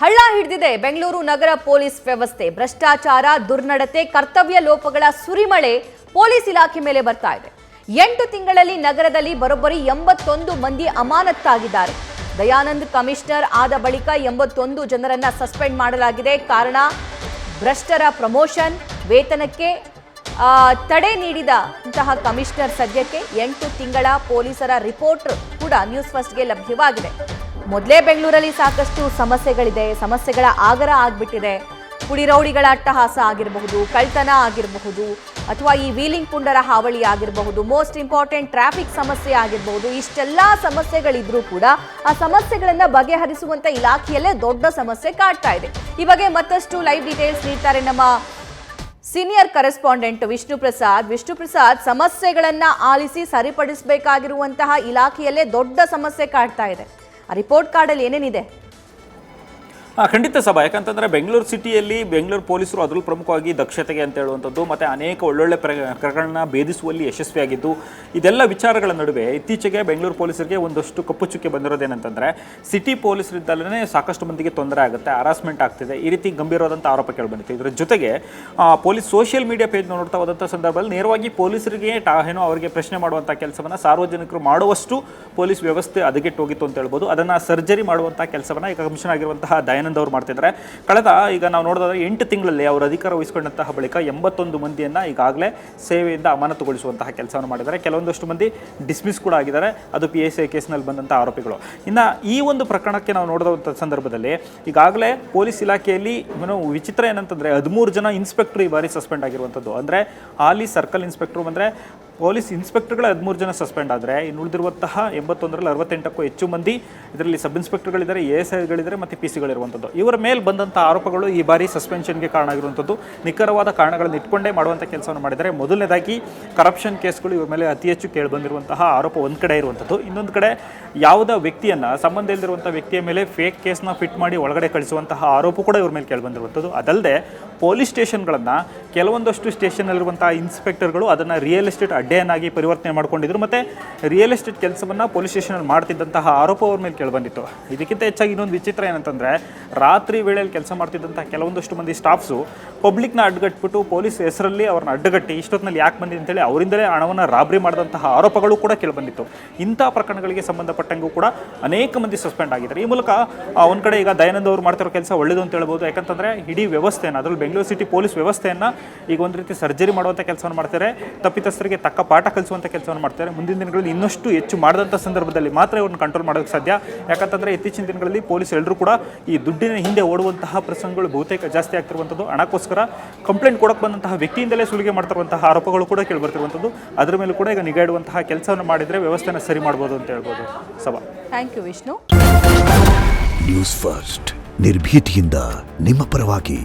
ಹಳ್ಳ ಹಿಡಿದಿದೆ ಬೆಂಗಳೂರು ನಗರ ಪೊಲೀಸ್ ವ್ಯವಸ್ಥೆ. ಭ್ರಷ್ಟಾಚಾರ, ದುರ್ನಡತೆ, ಕರ್ತವ್ಯ ಲೋಪಗಳ ಸುರಿಮಳೆ ಪೊಲೀಸ್ ಇಲಾಖೆ ಮೇಲೆ ಬರ್ತಾ ಇದೆ. 8 ತಿಂಗಳಲ್ಲಿ ನಗರದಲ್ಲಿ ಬರೋಬ್ಬರಿ 81 ಮಂದಿ ಅಮಾನತ್ತಾಗಿದ್ದಾರೆ. ದಯಾನಂದ್ ಕಮಿಷನರ್ ಆದ ಬಳಿಕ 81 ಜನರನ್ನ ಸಸ್ಪೆಂಡ್ ಮಾಡಲಾಗಿದೆ. ಕಾರಣ ಭ್ರಷ್ಟರ ಪ್ರಮೋಷನ್, ವೇತನಕ್ಕೆ ತಡೆ ನೀಡಿದಂತಹ ಕಮಿಷನರ್. ಸದ್ಯಕ್ಕೆ 8 ತಿಂಗಳ ಪೊಲೀಸರ ರಿಪೋರ್ಟ್ ಕೂಡ ನ್ಯೂಸ್ ಫಸ್ಟ್ಗೆ ಲಭ್ಯವಾಗಿದೆ. ಮೊದಲೇ ಬೆಂಗಳೂರಲ್ಲಿ ಸಾಕಷ್ಟು ಸಮಸ್ಯೆಗಳಿದೆ, ಸಮಸ್ಯೆಗಳ ಆಗರ ಆಗ್ಬಿಟ್ಟಿದೆ. ಪುಡಿ ರೌಡಿಗಳ ಅಟ್ಟಹಾಸ ಆಗಿರಬಹುದು, ಕಳ್ತನ ಆಗಿರಬಹುದು, ಅಥವಾ ಈ ವೀಲಿಂಗ್ ಪುಂಡರ ಹಾವಳಿ ಆಗಿರಬಹುದು, ಮೋಸ್ಟ್ ಇಂಪಾರ್ಟೆಂಟ್ ಟ್ರಾಫಿಕ್ ಸಮಸ್ಯೆ ಆಗಿರಬಹುದು. ಇಷ್ಟೆಲ್ಲ ಸಮಸ್ಯೆಗಳಿದ್ರೂ ಕೂಡ ಆ ಸಮಸ್ಯೆಗಳನ್ನ ಬಗೆಹರಿಸುವಂತ ಇಲಾಖೆಯಲ್ಲೇ ದೊಡ್ಡ ಸಮಸ್ಯೆ ಕಾಡ್ತಾ ಇದೆ. ಈ ಬಗ್ಗೆ ಮತ್ತಷ್ಟು ಲೈವ್ ಡೀಟೇಲ್ಸ್ ನೀಡ್ತಾರೆ ನಮ್ಮ ಸೀನಿಯರ್ ಕರೆಸ್ಪಾಂಡೆಂಟ್ ವಿಷ್ಣು ಪ್ರಸಾದ್. ಸಮಸ್ಯೆಗಳನ್ನ ಆಲಿಸಿ ಸರಿಪಡಿಸಬೇಕಾಗಿರುವಂತಹ ಇಲಾಖೆಯಲ್ಲೇ ದೊಡ್ಡ ಸಮಸ್ಯೆ ಕಾಡ್ತಾ ಇದೆ. ಆ ರಿಪೋರ್ಟ್ ಕಾರ್ಡಲ್ಲಿ ಏನೇನಿದೆ? ಖಂಡಿತ ಸಭಾ. ಯಾಕಂತಂದರೆ ಬೆಂಗಳೂರು ಸಿಟಿಯಲ್ಲಿ ಬೆಂಗಳೂರು ಪೊಲೀಸರು ಅದರಲ್ಲೂ ಪ್ರಮುಖವಾಗಿ ದಕ್ಷತೆಗೆ ಅಂತ ಹೇಳುವಂಥದ್ದು ಮತ್ತು ಅನೇಕ ಒಳ್ಳೊಳ್ಳೆ ಪ್ರಕರಣ ಭೇದಿಸುವಲ್ಲಿ ಯಶಸ್ವಿಯಾಗಿದ್ದು, ಇದೆಲ್ಲ ವಿಚಾರಗಳ ನಡುವೆ ಇತ್ತೀಚೆಗೆ ಬೆಂಗಳೂರು ಪೊಲೀಸರಿಗೆ ಒಂದಷ್ಟು ಕಪ್ಪು ಚುಕ್ಕೆ ಬಂದಿರೋದೇನಂತಂದರೆ ಸಿಟಿ ಪೊಲೀಸರಿದ್ದಲ್ಲೇ ಸಾಕಷ್ಟು ಮಂದಿಗೆ ತೊಂದರೆ ಆಗುತ್ತೆ, ಹರಾಸ್ಮೆಂಟ್ ಆಗ್ತಿದೆ, ಈ ರೀತಿ ಗಂಭೀರವಾದಂಥ ಆರೋಪ ಕೇಳಿಬಂದಿತ್ತು. ಇದರ ಜೊತೆಗೆ ಪೊಲೀಸ್ ಸೋಷಿಯಲ್ ಮೀಡಿಯಾ ಪೇಜ್ ನೋಡ್ತಾ ಹೋದಂಥ ಸಂದರ್ಭದಲ್ಲಿ ನೇರವಾಗಿ ಪೊಲೀಸರಿಗೆ ಏನೋ ಅವರಿಗೆ ಪ್ರಶ್ನೆ ಮಾಡುವಂಥ ಕೆಲಸವನ್ನು ಸಾರ್ವಜನಿಕರು ಮಾಡುವಷ್ಟು ಪೊಲೀಸ್ ವ್ಯವಸ್ಥೆ ಹದಗೆಟ್ಟೋಗಿತ್ತು ಅಂತ ಹೇಳ್ಬೋದು. ಅದನ್ನು ಸರ್ಜರಿ ಮಾಡುವಂಥ ಕೆಲಸವನ್ನು ಈಗ ಕಮಿಷನ್ ಆಗಿರುವಂತಹ ದಯಾನಂದ್ ಅವರು ಮಾಡ್ತಿದ್ದಾರೆ. ಈಗ ನಾವು ನೋಡಿದ್ರೆ 8 ತಿಂಗಳಲ್ಲಿ ಅವರು ಅಧಿಕಾರ ವಹಿಸಿಕೊಂಡಂತಹ ಬಳಿಕ 81 ಮಂದಿಯನ್ನು ಈಗಾಗಲೇ ಸೇವೆಯಿಂದ ಅಮಾನತುಗೊಳಿಸುವಂತಹ ಕೆಲಸವನ್ನು ಮಾಡಿದ್ದಾರೆ. ಕೆಲವೊಂದಷ್ಟು ಮಂದಿ ಡಿಸ್ಮಿಸ್ ಕೂಡ ಆಗಿದ್ದಾರೆ. ಅದು PSI ಕೇಸ್ನಲ್ಲಿ ಬಂದಂಥ ಆರೋಪಿಗಳು. ಇನ್ನು ಈ ಒಂದು ಪ್ರಕರಣಕ್ಕೆ ನಾವು ನೋಡಿದಂಥ ಸಂದರ್ಭದಲ್ಲಿ ಈಗಾಗಲೇ ಪೊಲೀಸ್ ಇಲಾಖೆಯಲ್ಲಿ ವಿಚಿತ್ರ ಏನಂತಂದರೆ 13 ಜನ ಇನ್ಸ್ಪೆಕ್ಟರ್ ಈ ಬಾರಿ ಸಸ್ಪೆಂಡ್ ಆಗಿರುವಂಥದ್ದು. ಅಂದರೆ ಹಾಲಿ ಸರ್ಕಲ್ ಇನ್ಸ್ಪೆಕ್ಟರ್ ಅಂದರೆ ಪೊಲೀಸ್ ಇನ್ಸ್ಪೆಕ್ಟರ್ಗಳೇ 13 ಜನ ಸಸ್ಪೆಂಡ್ ಆದರೆ ಇನ್ನು ಉಳಿದಿರುವಂತಹ 81ರಲ್ಲಿ 68ಕ್ಕೂ ಹೆಚ್ಚು ಮಂದಿ ಇದರಲ್ಲಿ ಸಬ್ ಇನ್ಸ್ಪೆಕ್ಟರ್ಗಳಿದ್ದಾರೆ, ASIಗಳಿದ್ದಾರೆ ಮತ್ತು PCಗಳಿರುವಂಥದ್ದು. ಇವರ ಮೇಲೆ ಬಂದಂಥ ಆರೋಪಗಳು ಈ ಬಾರಿ ಸಸ್ಪೆನ್ಷನ್ಗೆ ಕಾರಣ ಆಗಿರುವಂಥದ್ದು. ನಿಖರವಾದ ಕಾರಣಗಳನ್ನು ಇಟ್ಕೊಂಡೇ ಮಾಡುವಂಥ ಕೆಲಸವನ್ನು ಮಾಡಿದ್ದಾರೆ. ಮೊದಲನೇದಾಗಿ ಕರಪ್ಷನ್ ಕೇಸ್ಗಳು ಇವ್ರ ಮೇಲೆ ಅತಿ ಹೆಚ್ಚು ಕೇಳಿಬಂದಿರುವಂತಹ ಆರೋಪ ಒಂದು ಕಡೆ ಇರುವಂಥದ್ದು. ಇನ್ನೊಂದು ಕಡೆ ಯಾವುದೋ ವ್ಯಕ್ತಿಯನ್ನು ಸಂಬಂಧ ಇಲ್ಲದಿರುವಂಥ ವ್ಯಕ್ತಿಯ ಮೇಲೆ ಫೇಕ್ ಕೇಸ್ನ ಫಿಟ್ ಮಾಡಿ ಒಳಗಡೆ ಕಳಿಸುವಂತಹ ಆರೋಪ ಕೂಡ ಇವ್ರ ಮೇಲೆ ಕೇಳಿಬಂದಿರುವಂಥದ್ದು. ಅದಲ್ಲದೆ ಪೊಲೀಸ್ ಸ್ಟೇಷನ್ಗಳನ್ನು ಕೆಲವೊಂದಷ್ಟು ಸ್ಟೇಷನ್ನಲ್ಲಿರುವಂತಹ ಇನ್ಸ್ಪೆಕ್ಟರ್ಗಳು ಅದನ್ನು ರಿಯಲ್ ಎಸ್ಟೇಟ್ ಅಡ್ಡೆಯನ್ನಾಗಿ ಪರಿವರ್ತನೆ ಮಾಡ್ಕೊಂಡಿದ್ರು ಮತ್ತು ರಿಯಲ್ ಎಸ್ಟೇಟ್ ಕೆಲಸವನ್ನು ಪೊಲೀಸ್ ಸ್ಟೇಷನಲ್ಲಿ ಮಾಡ್ತಿದ್ದಂತಹ ಆರೋಪ ಅವ್ರ ಮೇಲೆ ಕೇಳಿಬಂದಿತ್ತು. ಇದಕ್ಕಿಂತ ಹೆಚ್ಚಾಗಿ ಇನ್ನೊಂದು ವಿಚಿತ್ರ ಏನಂತಂದರೆ ರಾತ್ರಿ ವೇಳೆಯಲ್ಲಿ ಕೆಲಸ ಮಾಡ್ತಿದ್ದಂತಹ ಕೆಲವೊಂದಷ್ಟು ಮಂದಿ ಸ್ಟಾಫ್ಸು ಪಬ್ಲಿಕ್ನ ಅಡ್ಡಗಟ್ಬಿಟ್ಟು ಪೊಲೀಸ್ ಹೆಸರಲ್ಲಿ ಅವ್ರನ್ನ ಅಡ್ಡಗಟ್ಟಿ ಇಷ್ಟೊತ್ತಿನಲ್ಲಿ ಯಾಕೆ ಬಂದಿದೆ ಅಂತೇಳಿ ಅವರಿಂದಲೇ ಹಣವನ್ನು ರಾಬರಿ ಮಾಡಿದಂತಹ ಆರೋಪಗಳು ಕೂಡ ಕೇಳಿಬಂದಿತ್ತು. ಇಂಥ ಪ್ರಕರಣಗಳಿಗೆ ಸಂಬಂಧಪಟ್ಟಂಗೂ ಕೂಡ ಅನೇಕ ಮಂದಿ ಸಸ್ಪೆಂಡ್ ಆಗಿದ್ದಾರೆ. ಈ ಮೂಲಕ ಒಂದು ಕಡೆ ಈಗ ದಯಾನಂದ್ ಅವರು ಮಾಡ್ತಿರೋ ಕೆಲಸ ಒಳ್ಳೆಯದು ಅಂತ ಹೇಳ್ಬೋದು. ಯಾಕಂತಂದರೆ ಇಡೀ ವ್ಯವಸ್ಥೆಯನ್ನು, ಅದರಲ್ಲಿ ಬೆಂಗಳೂರು ಸಿಟಿ ಪೊಲೀಸ್ ವ್ಯವಸ್ಥೆಯನ್ನು ಈಗ ಒಂದು ರೀತಿ ಸರ್ಜರಿ ಮಾಡುವಂಥ ಕೆಲಸವನ್ನು ಮಾಡ್ತಾರೆ, ತಪ್ಪಿತಸ್ಥರಿಗೆ ತಕ್ಕ ಪಾಠ ಕಲಿಸುವಂಥ ಕೆಲಸವನ್ನು ಮಾಡ್ತಾರೆ. ಮುಂದಿನ ದಿನಗಳಲ್ಲಿ ಇನ್ನಷ್ಟು ಹೆಚ್ಚು ಮಾಡಿದಂಥ ಸಂದರ್ಭದಲ್ಲಿ ಮಾತ್ರ ಇವ್ರನ್ನ ಕಂಟ್ರೋಲ್ ಮಾಡೋಕ್ಕೆ ಸಾಧ್ಯ. ಯಾಕಂತಂದರೆ ಇತ್ತೀಚಿನ ದಿನಗಳಲ್ಲಿ ಪೊಲೀಸ್ ಎಲ್ಲರೂ ಕೂಡ ಈ ದುಡ್ಡಿನ ಹಿಂದೆ ಓಡುವಂತಹ ಪ್ರಸಂಗಗಳು ಬಹುತೇಕ ಜಾಸ್ತಿ ಆಗ್ತಿರುವಂಥದ್ದು. ಹಣಕ್ಕೋಸ್ಕರ ಕಂಪ್ಲೇಂಟ್ ಕೊಡಕ್ಕೆ ಬಂದಂತಹ ವ್ಯಕ್ತಿಯಿಂದಲೇ ಸುಲಿಗೆ ಮಾಡ್ತಿರುವಂತಹ ಆರೋಪಗಳು ಕೂಡ ಕೇಳಿಬರ್ತಿರುವಂಥದ್ದು. ಅದರ ಮೇಲೆ ಕೂಡ ಈಗ ನಿಗಾ ಇಡುವಂತಹ ಕೆಲಸವನ್ನು ಮಾಡಿದರೆ ವ್ಯವಸ್ಥೆನ ಸರಿ ಮಾಡ್ಬೋದು ಅಂತ ಹೇಳ್ಬೋದು. ಸಭಾ. Thank you Vishnu. News first ನಿರ್ಭೀತಿಯಿಂದ ನಿಮ್ಮ ಪರವಾಗಿ.